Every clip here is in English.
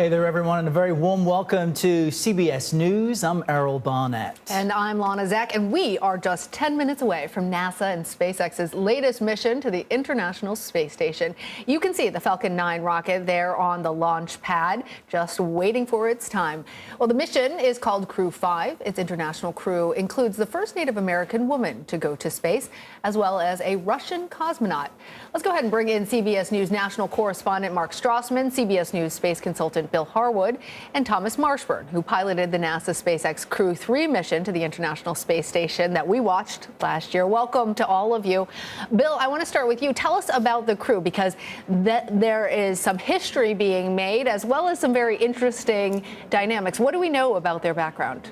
Hey there, everyone, and a very warm welcome to CBS News. I'm Errol Barnett. And I'm Lana Zach, and we are just 10 minutes away from NASA and SpaceX's latest mission to the International Space Station. You can see the Falcon 9 rocket there on the launch pad, just waiting for its time. Well, the mission is called Crew-5. Its international crew includes the first Native American woman to go to space, as well as a Russian cosmonaut. Let's go ahead and bring in CBS News national correspondent Mark Strassmann, CBS News space consultant Bill Harwood, and Thomas Marshburn, who piloted the NASA SpaceX Crew-3 mission to the International Space Station that we watched last year. Welcome to all of you. Bill, I want to start with you. Tell us about the crew, because there is some history being made, as well as some very interesting dynamics. What do we know about their background?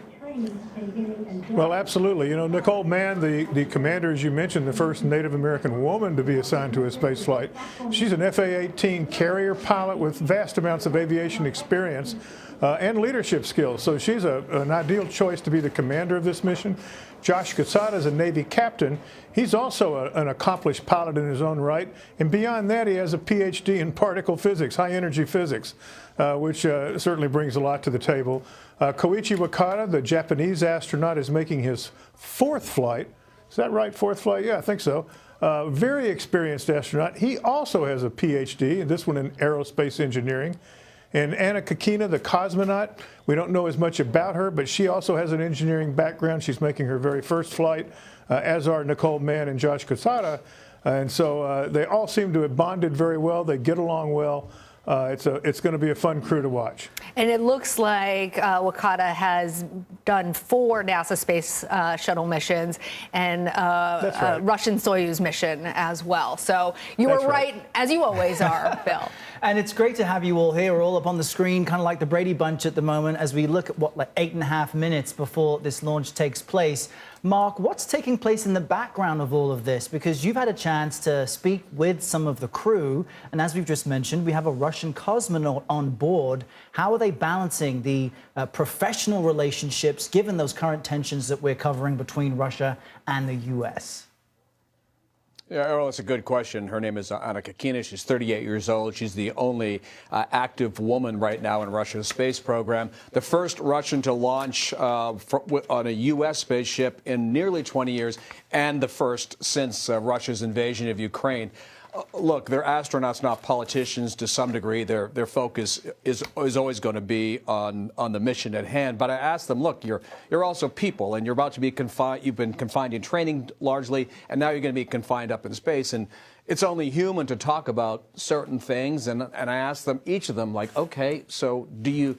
Well, absolutely. You know, Nicole, Mann, the commander, as you mentioned, the first Native American woman to be assigned to a space flight. She's an FA-18 carrier pilot with vast amounts of aviation experience and leadership skills. So she's an ideal choice to be the commander of this mission. Josh Cassata is a Navy captain. He's also an accomplished pilot in his own right. And beyond that, he has a PhD in particle physics, high energy physics, which certainly brings a lot to the table. Koichi Wakata, the Japanese astronaut, is making his fourth flight. Is that right, fourth flight? Yeah, I think so. Very experienced astronaut. He also has a PhD, this one in aerospace engineering. And Anna Kakina, the cosmonaut, we don't know as much about her, but she also has an engineering background. She's making her very first flight, as are Nicole, Mann, and Josh Cassata. And so they all seem to have bonded very well. They get along well. It's going to be a fun crew to watch. And it looks like Wakata has done 4 NASA space shuttle missions and a Russian Soyuz mission as well. So you were right, as you always are, Bill. And it's great to have you all here. We're all up on the screen, kind of like the Brady Bunch at the moment, as we look at, like 8.5 minutes before this launch takes place. Mark, what's taking place in the background of all of this? Because you've had a chance to speak with some of the crew, and as we've just mentioned, we have a Russian cosmonaut on board. How are they balancing the professional relationships, given those current tensions that we're covering between Russia and the U.S.? Yeah, Earl, it's a good question. Her name is Anna Kakina. She's 38 years old. She's the only active woman right now in Russia's space program. The first Russian to launch on a U.S. spaceship in nearly 20 years, and the first since Russia's invasion of Ukraine. Look, they're astronauts, not politicians to some degree. Their focus is always going to be on the mission at hand. But I asked them, look, you're also people, and you're about to be confined. You've been confined in training largely, and now you're going to be confined up in space. And it's only human to talk about certain things. And I asked them, each of them, like, okay, so do you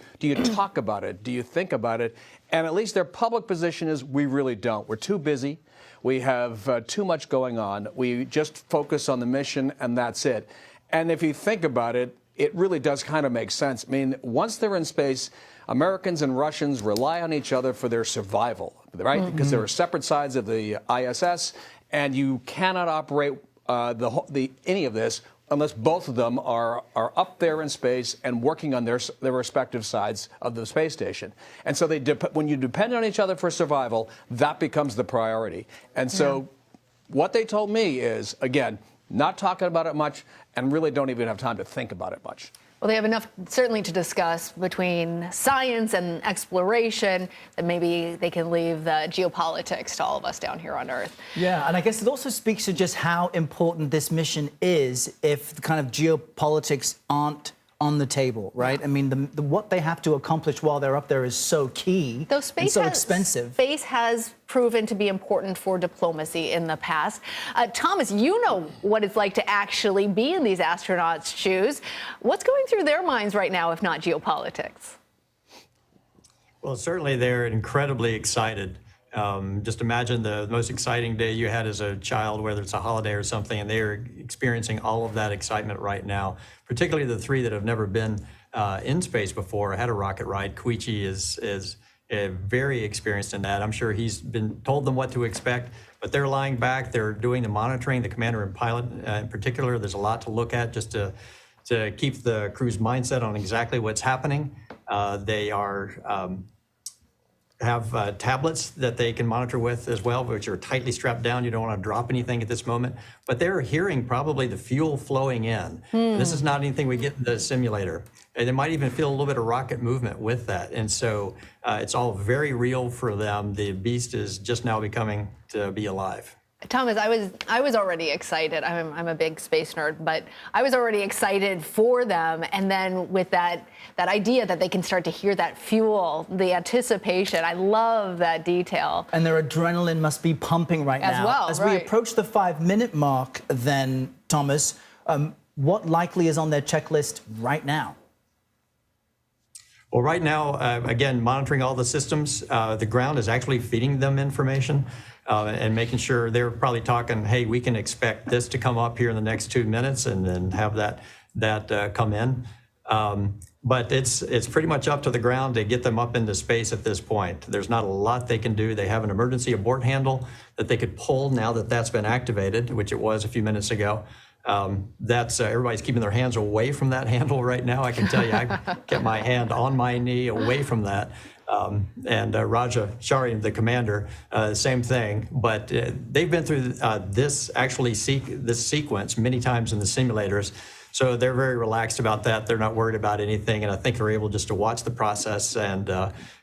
talk about it? Do you think about it? And at least their public position is, we really don't. We're too busy. We have too much going on. We just focus on the mission, and that's it. And if you think about it, it really does kind of make sense. I mean, once they're in space, Americans and Russians rely on each other for their survival, right? Mm-hmm. Because there are separate sides of the ISS, and you cannot operate any of this unless both of them are up there in space and working on their respective sides of the space station. And so when you depend on each other for survival, that becomes the priority. And so what they told me is, again, not talking about it much and really don't even have time to think about it much. Well, they have enough, certainly, to discuss between science and exploration that maybe they can leave the geopolitics to all of us down here on Earth. Yeah, and I guess it also speaks to just how important this mission is if the kind of geopolitics aren't on the table, right? I mean, what they have to accomplish while they're up there is so key and so expensive. Space has proven to be important for diplomacy in the past. Thomas, you know what it's like to actually be in these astronauts' shoes. What's going through their minds right now, if not geopolitics? Well, certainly they're incredibly excited. Just imagine the most exciting day you had as a child, whether it's a holiday or something, and they are experiencing all of that excitement right now, particularly the 3 that have never been in space before, had a rocket ride. Koichi is very experienced in that. I'm sure he's told them what to expect, but they're lying back. They're doing the monitoring, the commander and pilot in particular. There's a lot to look at just to keep the crew's mindset on exactly what's happening. They are have tablets that they can monitor with as well, which are tightly strapped down. You don't want to drop anything at this moment. But they're hearing probably the fuel flowing in. This is not anything we get in the simulator. And they might even feel a little bit of rocket movement with that. And so it's all very real for them. The beast is just now becoming to be alive. Thomas, I was already excited. I'm a big space nerd, but I was already excited for them. And then with that idea that they can start to hear that fuel, the anticipation, I love that detail. And their adrenaline must be pumping right now. As well, As we approach the 5-minute mark, then, Thomas, what likely is on their checklist right now? Well, right now, again, monitoring all the systems, the ground is actually feeding them information and making sure they're probably talking, hey, we can expect this to come up here in the next 2 minutes, and then have that come in. But it's pretty much up to the ground to get them up into space at this point. There's not a lot they can do. They have an emergency abort handle that they could pull now that that's been activated, which it was a few minutes ago. Everybody's keeping their hands away from that handle right now. I can tell you, I kept my hand on my knee away from that. And Raja Shari, the commander, same thing. But they've been through this sequence many times in the simulators. So they're very relaxed about that. They're not worried about anything. And I think they're able just to watch the process and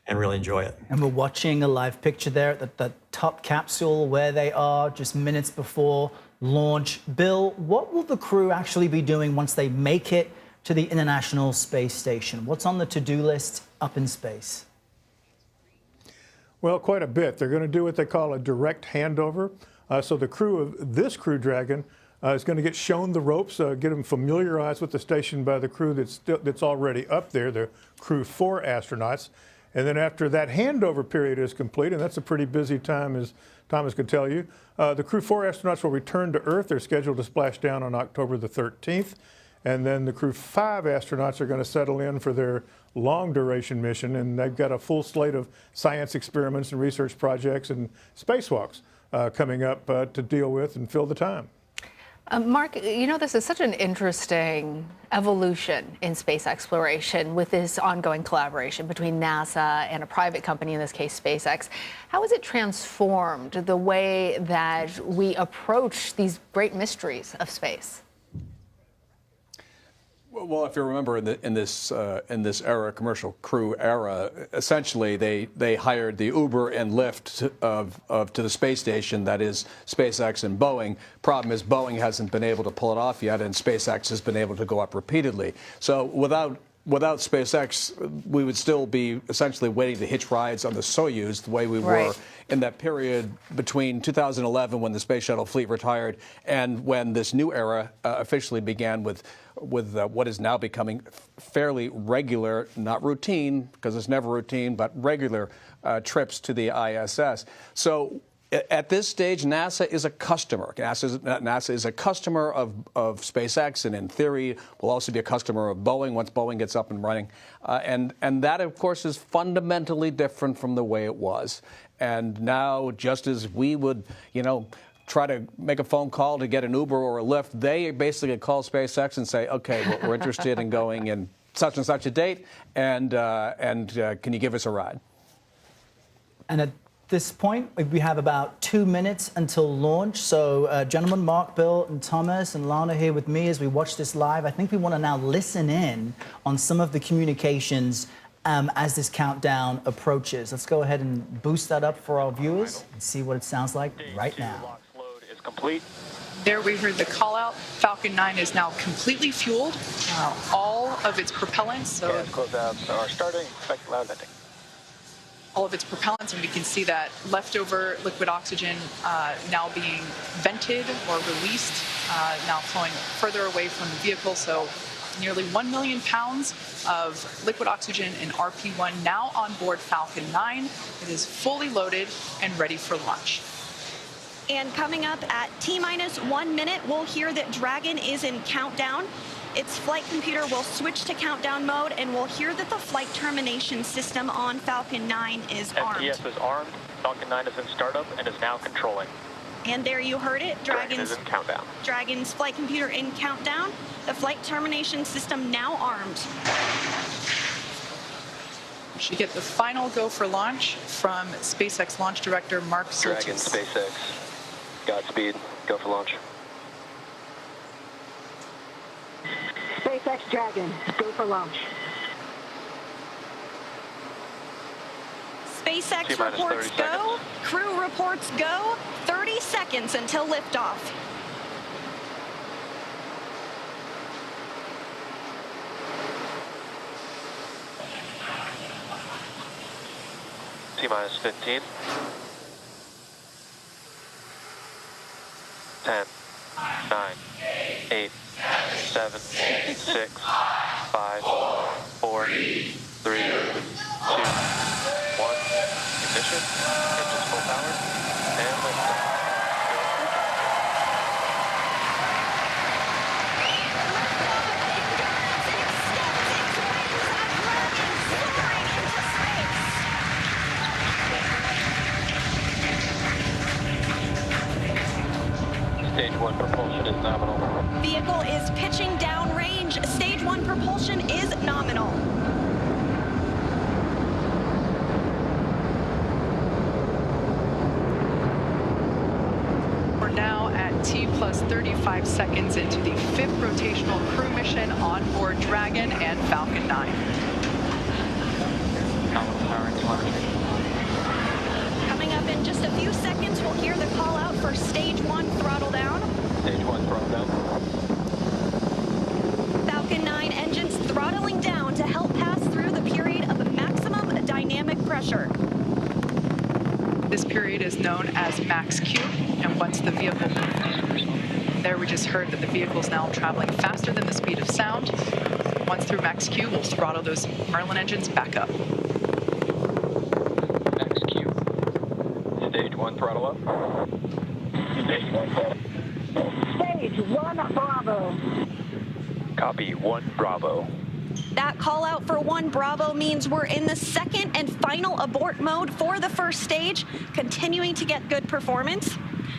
really enjoy it. And we're watching a live picture there at the top capsule where they are just minutes before launch. Bill, what will the crew actually be doing once they make it to the International Space Station? What's on the to-do list up in space? Well, quite a bit. They're going to do what they call a direct handover. So the crew of this Crew Dragon is going to get shown the ropes, get them familiarized with the station by the crew that's already up there, the Crew-4 astronauts. And then after that handover period is complete, and that's a pretty busy time, as Thomas could tell you, the Crew-4 astronauts will return to Earth. They're scheduled to splash down on October the 13th. And then the Crew-5 astronauts are going to settle in for their long-duration mission, and they've got a full slate of science experiments and research projects and spacewalks coming up to deal with and fill the time. Mark, you know, this is such an interesting evolution in space exploration with this ongoing collaboration between NASA and a private company, in this case, SpaceX. How has it transformed the way that we approach these great mysteries of space? Well, if you remember, in this era, commercial crew era, essentially they hired the Uber and Lyft to the space station. That is SpaceX and Boeing. Problem is, Boeing hasn't been able to pull it off yet, and SpaceX has been able to go up repeatedly. So without SpaceX, we would still be essentially waiting to hitch rides on the Soyuz the way we were in that period between 2011, when the space shuttle fleet retired, and when this new era officially began with what is now becoming fairly regular, not routine, because it's never routine, but regular trips to the ISS. So at this stage, NASA is a customer. NASA is a customer of SpaceX, and in theory will also be a customer of Boeing once Boeing gets up and running. And that, of course, is fundamentally different from the way it was. And now, just as we would, try to make a phone call to get an Uber or a Lyft, they basically call SpaceX and say, okay, we're interested in going in such and such a date, and can you give us a ride? And at this point, we have about 2 minutes until launch. So, gentlemen, Mark, Bill, and Thomas, and Lana here with me as we watch this live. I think we want to now listen in on some of the communications as this countdown approaches. Let's go ahead and boost that up for our viewers and see what it sounds like right now. Complete. There we heard the call out. Falcon 9 is now completely fueled. All of its propellants. So closeouts are starting. Expect loud landing. All of its propellants, and we can see that leftover liquid oxygen now being vented or released, now flowing further away from the vehicle. So nearly 1 million pounds of liquid oxygen in RP1 now on board Falcon 9. It is fully loaded and ready for launch. And coming up at T-minus 1 minute, we'll hear that Dragon is in countdown. Its flight computer will switch to countdown mode, and we'll hear that the flight termination system on Falcon 9 is armed. FPS is armed. Falcon 9 is in startup and is now controlling. And there you heard it. Dragon is in countdown. Dragon's flight computer in countdown. The flight termination system now armed. Should get the final go for launch from SpaceX launch director Mark Strassmann. Dragon, SpaceX. Godspeed. Go for launch. SpaceX Dragon, go for launch. SpaceX T-minus reports 30 go. seconds. Crew reports go. 30 seconds until liftoff. T-minus 15. 10, 9, 8, 7, 6, 5, 4, 3, 2, 1. Ignition. Engines full power. And liftoff. Stage 1 propulsion is nominal. Vehicle is pitching downrange. Stage 1 propulsion is nominal. We're now at T plus 35 seconds into the 5th rotational crew mission on board Dragon and Falcon 9. Nominal power and telemetry. Coming up in just a few seconds, we'll hear the call out for stage 1 throttle down. Stage 1 throttle down. Falcon 9 engines throttling down to help pass through the period of maximum dynamic pressure. This period is known as max Q, and once the vehicle, there we just heard that the vehicle is now traveling faster than the speed of sound. Once through max Q, we'll throttle those Merlin engines back up. Max Q. Stage 1 throttle up. Stage 1 throttle. Stage 1 Bravo. Copy 1 Bravo. That call out for 1 Bravo means we're in the second and final abort mode for the first stage, continuing to get good performance.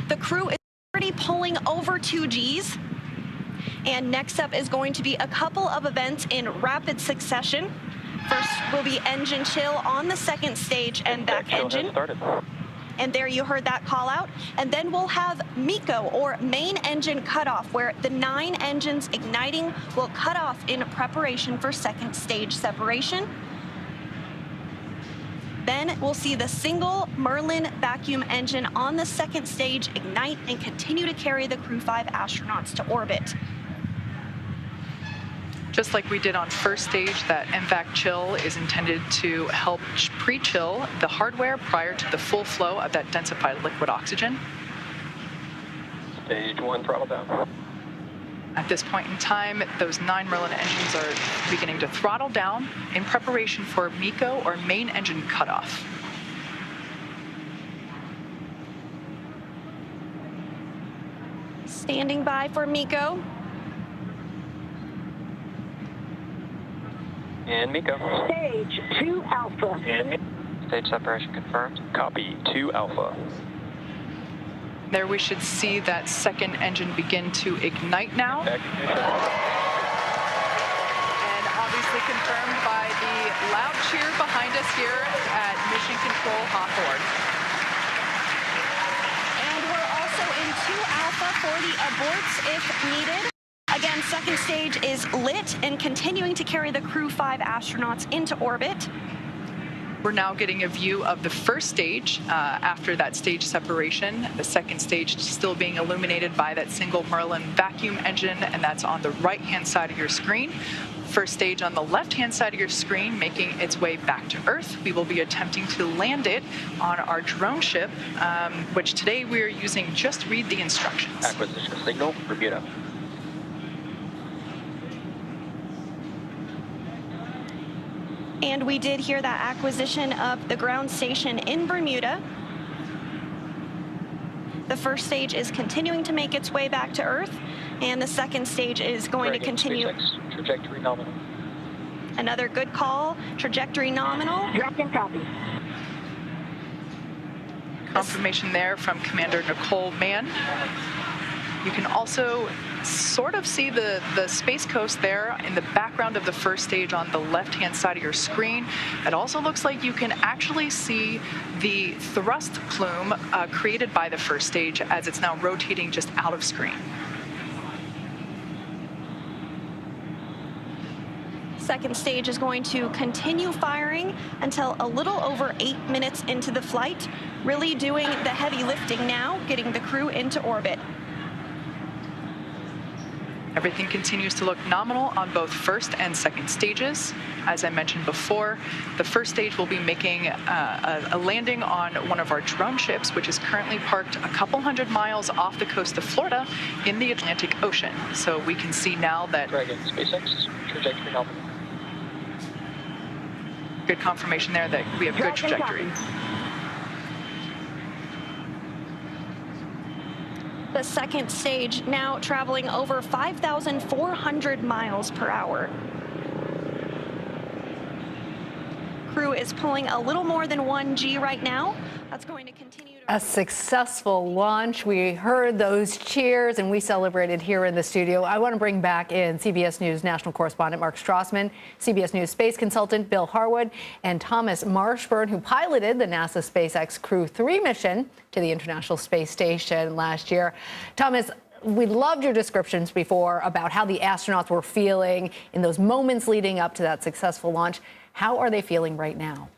The crew is already pulling over 2 Gs. And next up is going to be a couple of events in rapid succession. First will be engine chill on the second stage and back engine. And there you heard that call out. And then we'll have MECO, or main engine cutoff, where the 9 engines igniting will cut off in preparation for second stage separation. Then we'll see the single Merlin vacuum engine on the second stage ignite and continue to carry the Crew-5 astronauts to orbit. Just like we did on first stage, that MVAC chill is intended to help pre-chill the hardware prior to the full flow of that densified liquid oxygen. Stage 1 throttle down. At this point in time, those 9 Merlin engines are beginning to throttle down in preparation for MECO, or main engine cutoff. Standing by for MECO. And MECO. Stage 2 Alpha. And stage separation confirmed. Copy 2 Alpha. There we should see that second engine begin to ignite now. Ignition. And obviously confirmed by the loud cheer behind us here at Mission Control Hawthorne. And we're also in 2 Alpha for the aborts if needed. Again, second stage is lit and continuing to carry the Crew-5 astronauts into orbit. We're now getting a view of the first stage after that stage separation. The second stage still being illuminated by that single Merlin vacuum engine, and that's on the right-hand side of your screen. First stage on the left-hand side of your screen making its way back to Earth. We will be attempting to land it on our drone ship, which today we are using Just Read the Instructions. Acquisition signal, Bermuda. And we did hear that acquisition of the ground station in Bermuda. The first stage is continuing to make its way back to Earth, and the second stage is going to continue. SpaceX, trajectory nominal. Another good call, trajectory nominal. Dragon copy. Confirmation there from Commander Nicole Mann. You can also sort of see the Space Coast there in the background of the first stage on the left-hand side of your screen. It also looks like you can actually see the thrust plume created by the first stage as it's now rotating just out of screen. Second stage is going to continue firing until a little over 8 minutes into the flight, really doing the heavy lifting now, getting the crew into orbit. Everything continues to look nominal on both first and second stages. As I mentioned before, the first stage will be making a landing on one of our drone ships, which is currently parked a couple hundred miles off the coast of Florida in the Atlantic Ocean. So we can see now that Dragon, SpaceX, trajectory nominal. good confirmation there that we have good trajectory. The second stage now traveling over 5,400 miles per hour. Crew is pulling a little more than 1G right now. That's going to continue to... A successful launch. We heard those cheers and we celebrated here in the studio. I want to bring back in CBS News national correspondent Mark Strassmann, CBS News space consultant Bill Harwood, and Thomas Marshburn, who piloted the NASA SpaceX Crew-5 mission to the International Space Station last year. Thomas, we loved your descriptions before about how the astronauts were feeling in those moments leading up to that successful launch. How are they feeling right now?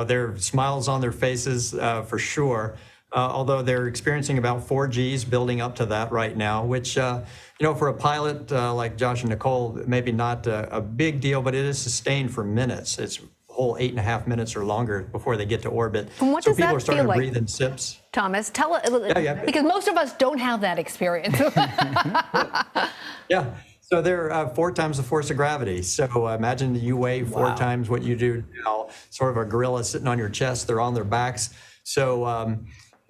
There are smiles on their faces for sure, although they're experiencing about 4 Gs building up to that right now, which, for a pilot like Josh and Nicole, maybe not a big deal, but it is sustained for minutes. It's a whole 8.5 minutes or longer before they get to orbit. And what so does people that are starting feel to like? breathe in sips. Thomas, tell us, because most of us don't have that experience. Yeah. So they're 4 times the force of gravity. So imagine you weigh 4 times what you do now, sort of a gorilla sitting on your chest. They're on their backs. So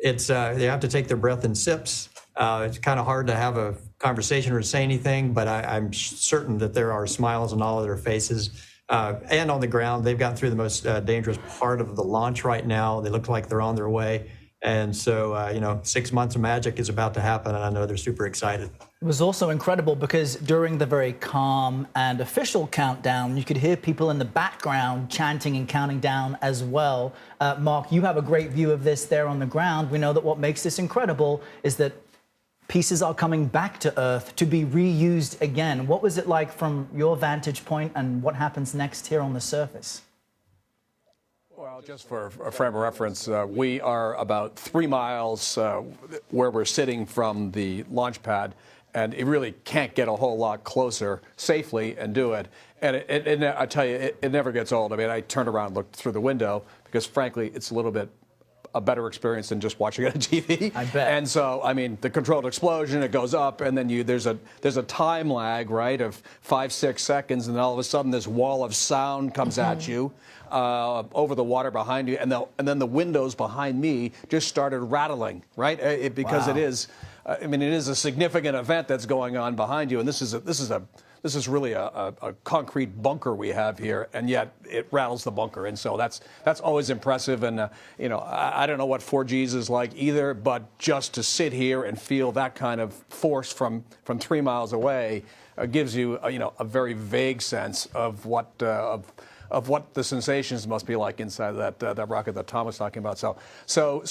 they have to take their breath in sips. It's kind of hard to have a conversation or say anything, but I'm certain that there are smiles on all of their faces. And on the ground, they've gotten through the most dangerous part of the launch right now. They look like they're on their way. And so, 6 months of magic is about to happen, and I know they're super excited. It was also incredible because during the very calm and official countdown, you could hear people in the background chanting and counting down as well. Mark, you have a great view of this there on the ground. We know that what makes this incredible is that pieces are coming back to Earth to be reused again. What was it like from your vantage point, and what happens next here on the surface? Well, just for a frame of reference, we are about 3 miles where we're sitting from the launch pad, and it really can't get a whole lot closer safely and do it. And I tell you, it never gets old. I mean, I turned around and looked through the window because, frankly, it's a little bit a better experience than just watching it on TV. I bet. And so, I mean, the controlled explosion, it goes up, and then there's a time lag, right, of 5-6 seconds, and then all of a sudden this wall of sound comes at you over the water behind you, and then the windows behind me just started rattling, right? Because it is, I mean, it is a significant event that's going on behind you, and this is really a concrete bunker we have here, and yet it rattles the bunker, and so that's always impressive. And I don't know what 4Gs is like either, but just to sit here and feel that kind of force from 3 miles away gives you a very vague sense of what the sensations must be like inside that rocket that Tom was talking about. So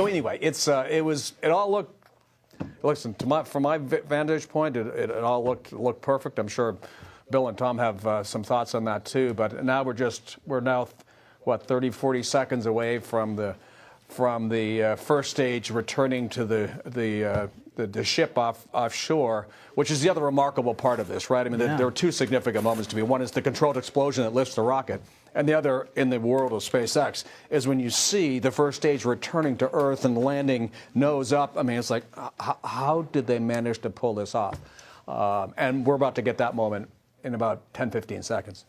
anyway, it all looked. Listen, from my vantage point, it all looked perfect. I'm sure Bill and Tom have some thoughts on that too. But now we're now 30-40 seconds away from the first stage returning to the ship offshore, which is the other remarkable part of this, right? I mean, there are 2 significant moments to me. One is the controlled explosion that lifts the rocket. And the other, in the world of SpaceX, is when you see the first stage returning to Earth and landing nose up. I mean, it's like, how did they manage to pull this off? And we're about to get that moment in about 10-15 seconds.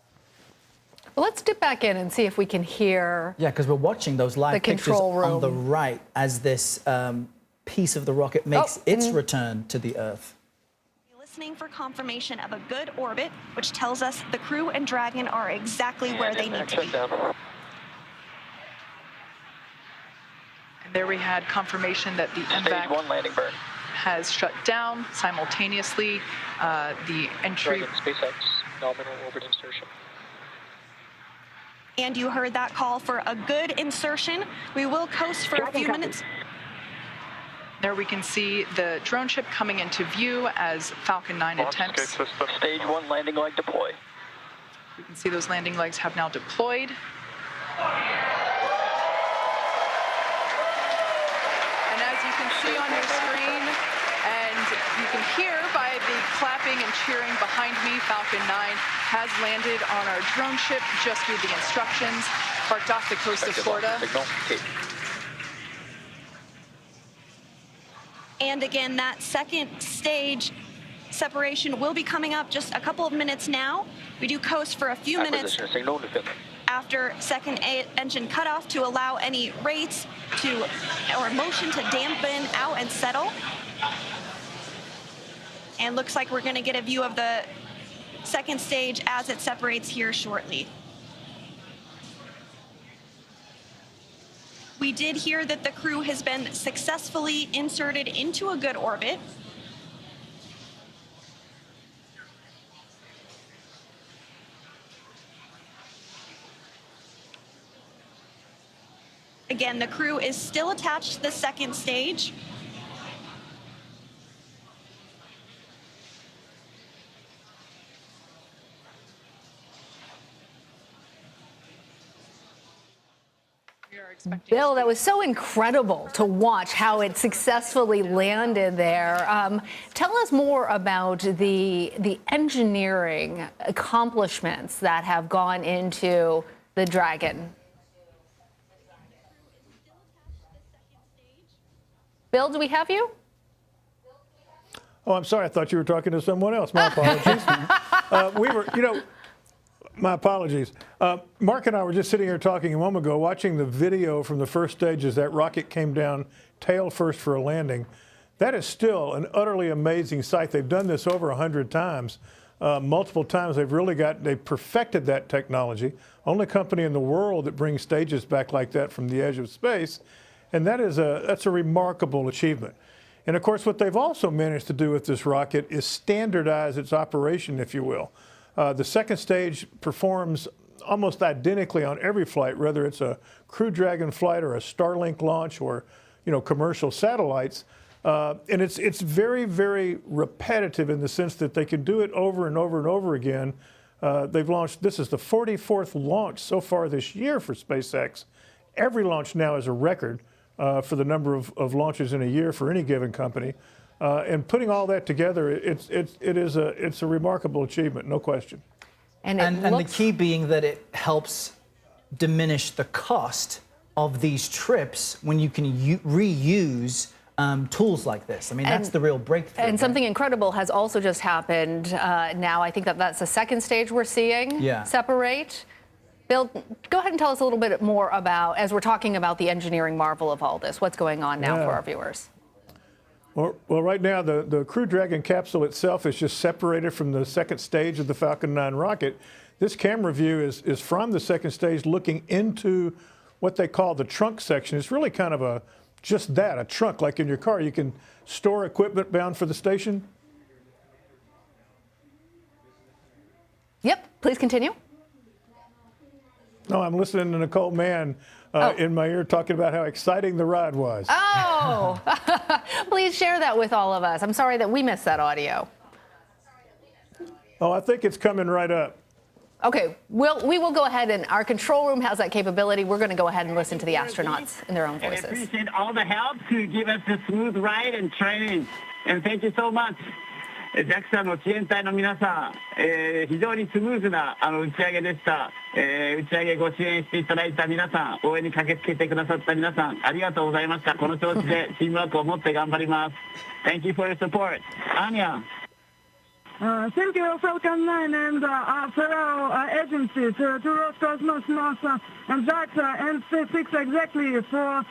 Well, let's dip back in and see if we can hear. Yeah, because we're watching those live pictures on the right as this piece of the rocket makes its return to the Earth. Listening for confirmation of a good orbit, which tells us the crew and Dragon are exactly where they need to be. And there we had confirmation that the Stage MVAC 1 landing burn. has shut down simultaneously. The entry. SpaceX nominal orbit insertion. And you heard that call for a good insertion. We will coast for a few minutes. There we can see the drone ship coming into view as Falcon 9 attempts. Stage 1 landing leg deploy. We can see those landing legs have now deployed. And as you can see on your screen, and you can hear by the clapping and cheering behind me, Falcon 9 has landed on our drone ship, just through the instructions, parked off the coast of Florida. And again, that second stage separation will be coming up just a couple of minutes now. We do coast for a few minutes after second engine cutoff to allow any rates or motion to dampen out and settle. And looks like we're going to get a view of the second stage as it separates here shortly. We did hear that the Crew has been successfully inserted into a good orbit. Again, the Crew is still attached to the second stage. Bill, that was so incredible to watch how it successfully landed there. Tell us more about the engineering accomplishments that have gone into the Dragon. Bill, do we have you? Oh, I'm sorry. I thought you were talking to someone else. My apologies. My apologies. Mark and I were just sitting here talking a moment ago, watching the video from the first stage as that rocket came down tail first for a landing. That is still an utterly amazing sight. They've done this over 100 times, multiple times. They've perfected that technology. Only company in the world that brings stages back like that from the edge of space. And that's a remarkable achievement. And of course, what they've also managed to do with this rocket is standardize its operation, if you will. The second stage performs almost identically on every flight, whether it's a Crew Dragon flight or a Starlink launch or, commercial satellites. And it's very, very repetitive in the sense that they can do it over and over and over again. They've launched, this is the 44th launch so far this year for SpaceX. Every launch now is a record for the number of launches in a year for any given company. And putting all that together, it's a remarkable achievement, no question. And the key being that it helps diminish the cost of these trips when you can reuse tools like this. I mean, that's the real breakthrough. And something incredible has also just happened now. I think that's the second stage we're seeing separate. Bill, go ahead and tell us a little bit more about, as we're talking about the engineering marvel of all this, what's going on now for our viewers. Well, right now, the Crew Dragon capsule itself is just separated from the second stage of the Falcon 9 rocket. This camera view is from the second stage looking into what they call the trunk section. It's really kind of a trunk, like in your car. You can store equipment bound for the station. Yep, please continue. No, I'm listening to Nicole Mann in my ear talking about how exciting the ride was. Oh, please share that with all of us. I'm sorry that we missed that audio. Oh, I think it's coming right up. Okay, we will go ahead, and our control room has that capability. We're going to go ahead and listen to the astronauts in their own voices. I appreciate all the help to give us a smooth ride and training. And thank you so much. JAXA の支援隊の皆さん、非常にスムーズな打ち上げでした。打ち上げご支援していただいた皆さん、応援に駆けつけてくださった皆さん、ありがとうございました。この調子でチームワークを持って頑張ります。Thank you for your support. Anya. Thank you, Falcon 9 and fellow agencies, to Roscosmos, NASA, and JAXA, and SpaceX exactly for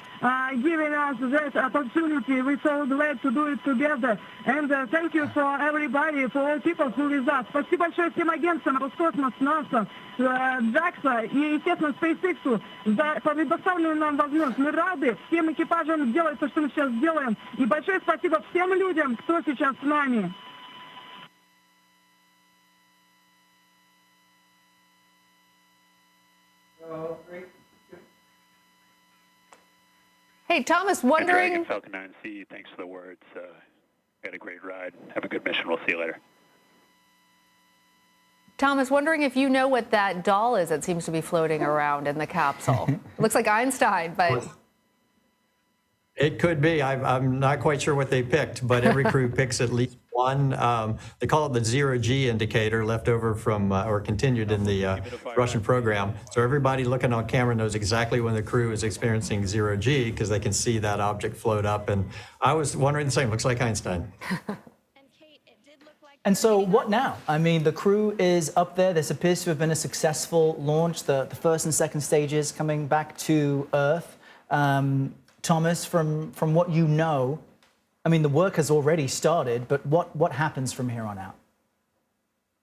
giving us that opportunity. We're so glad to do it together. And thank you for everybody, for all people who with us. Спасибо большое всем агентствам, Роскосмос, НАСА, JAXA и, естественно, SpaceX за предоставленную нам возможность. Мы рады всем экипажам делать то, что мы сейчас делаем. И большое спасибо всем людям, кто сейчас с нами. Hey, Thomas, wondering. Falcon 9C, thanks for the words. Had a great ride. Have a good mission. We'll see you later. Thomas, wondering if you know what that doll is that seems to be floating around in the capsule. Looks like Einstein, but. It could be. I'm not quite sure what they picked, but every crew picks at least one. They call it the zero-G indicator, left over from or continued in the Russian program. So everybody looking on camera knows exactly when the crew is experiencing zero-G because they can see that object float up. And I was wondering the same. Looks like Einstein. And so what now? I mean, the crew is up there. This appears to have been a successful launch, the first and second stages coming back to Earth. Thomas, from what you know, I mean, the work has already started, but what happens from here on out?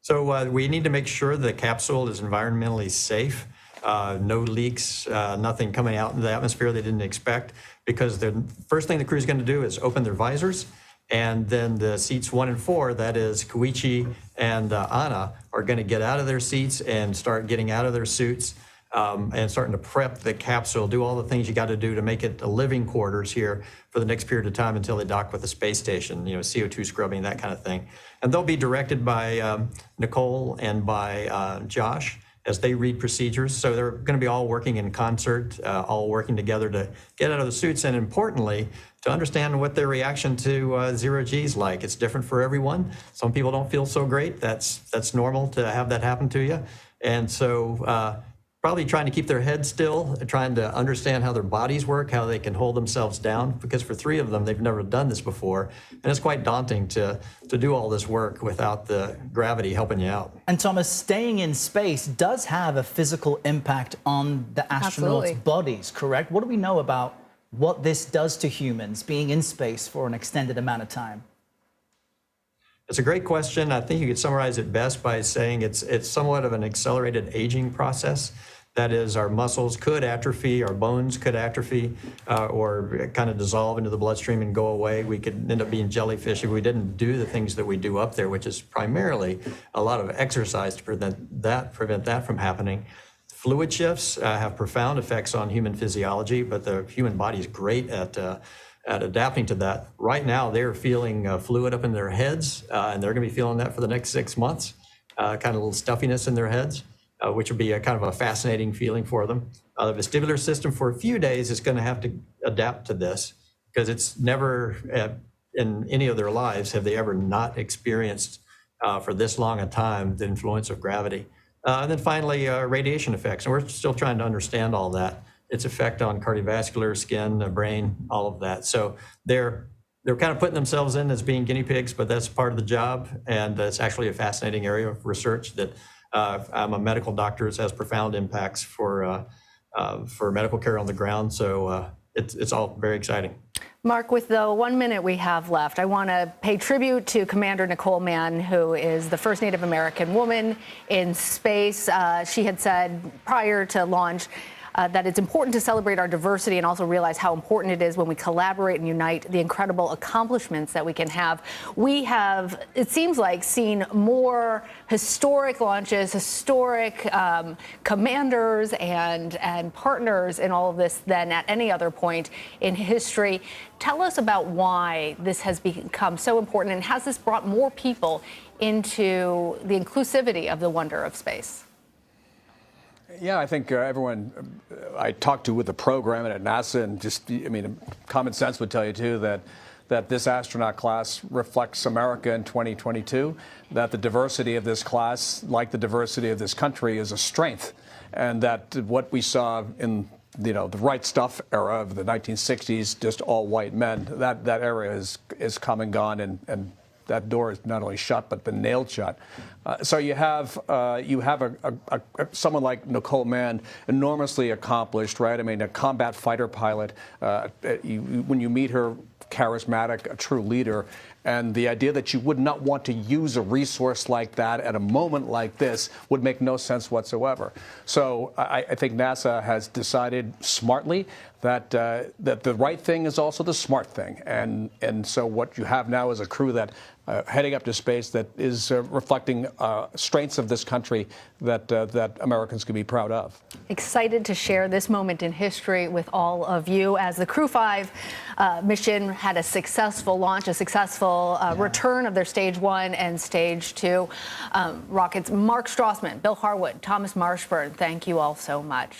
So we need to make sure the capsule is environmentally safe, no leaks, nothing coming out into the atmosphere they didn't expect, because the first thing the crew is going to do is open their visors, and then the seats 1 and 4, that is Koichi and Anna, are going to get out of their seats and start getting out of their suits. And starting to prep the capsule, do all the things you got to do to make it a living quarters here for the next period of time until they dock with the space station, you know, CO2 scrubbing, that kind of thing. And they'll be directed by Nicole and by Josh as they read procedures. So they're going to be all working in concert, all working together to get out of the suits, and importantly, to understand what their reaction to zero-G is like. It's different for everyone. Some people don't feel so great. That's normal to have that happen to you. And so probably trying to keep their heads still, trying to understand how their bodies work, how they can hold themselves down, because for 3 of them, they've never done this before. And it's quite daunting to do all this work without the gravity helping you out. And Thomas, staying in space does have a physical impact on the astronauts' Absolutely. bodies, correct? What do we know about what this does to humans being in space for an extended amount of time? It's a great question. I think you could summarize it best by saying it's somewhat of an accelerated aging process. That is, our muscles could atrophy, our bones could atrophy, or kind of dissolve into the bloodstream and go away. We could end up being jellyfish if we didn't do the things that we do up there, which is primarily a lot of exercise to prevent that from happening. Fluid shifts have profound effects on human physiology, but the human body is great at adapting to that. Right now, they're feeling fluid up in their heads, and they're going to be feeling that for the next 6 months, kind of a little stuffiness in their heads, which would be a kind of a fascinating feeling for them. The vestibular system for a few days is going to have to adapt to this, because it's never, in any of their lives, have they ever not experienced for this long a time the influence of gravity. And then finally, radiation effects. And we're still trying to understand all that, its effect on cardiovascular, skin, brain, all of that. So they're kind of putting themselves in as being guinea pigs, but that's part of the job. And it's actually a fascinating area of research that I'm a medical doctor. It has profound impacts for medical care on the ground. So it's all very exciting. Mark, with the 1 minute we have left, I want to pay tribute to Commander Nicole Mann, who is the first Native American woman in space. She had said prior to launch that it's important to celebrate our diversity and also realize how important it is when we collaborate and unite the incredible accomplishments that we can have. We have, it seems like, seen more historic launches, historic commanders and partners in all of this than at any other point in history. Tell us about why this has become so important, and has this brought more people into the inclusivity of the wonder of space? Yeah, I think everyone I talked to with the program and at NASA, and just, I mean, common sense would tell you, too, that this astronaut class reflects America in 2022, that the diversity of this class, like the diversity of this country, is a strength, and that what we saw in the Right Stuff era of the 1960s, just all white men, that era is come and gone, and that door is not only shut but been nailed shut. So you have someone like Nicole Mann, enormously accomplished, right? I mean, a combat fighter pilot. When you meet her, charismatic, a true leader. And the idea that you would not want to use a resource like that at a moment like this would make no sense whatsoever. So I think NASA has decided smartly that that the right thing is also the smart thing. And so what you have now is a crew that heading up to space that is reflecting strengths of this country that Americans can be proud of. Excited to share this moment in history with all of you as the Crew-5 mission had a successful launch, a successful return of their Stage 1 and Stage 2 rockets. Mark Strassmann, Bill Harwood, Thomas Marshburn, thank you all so much.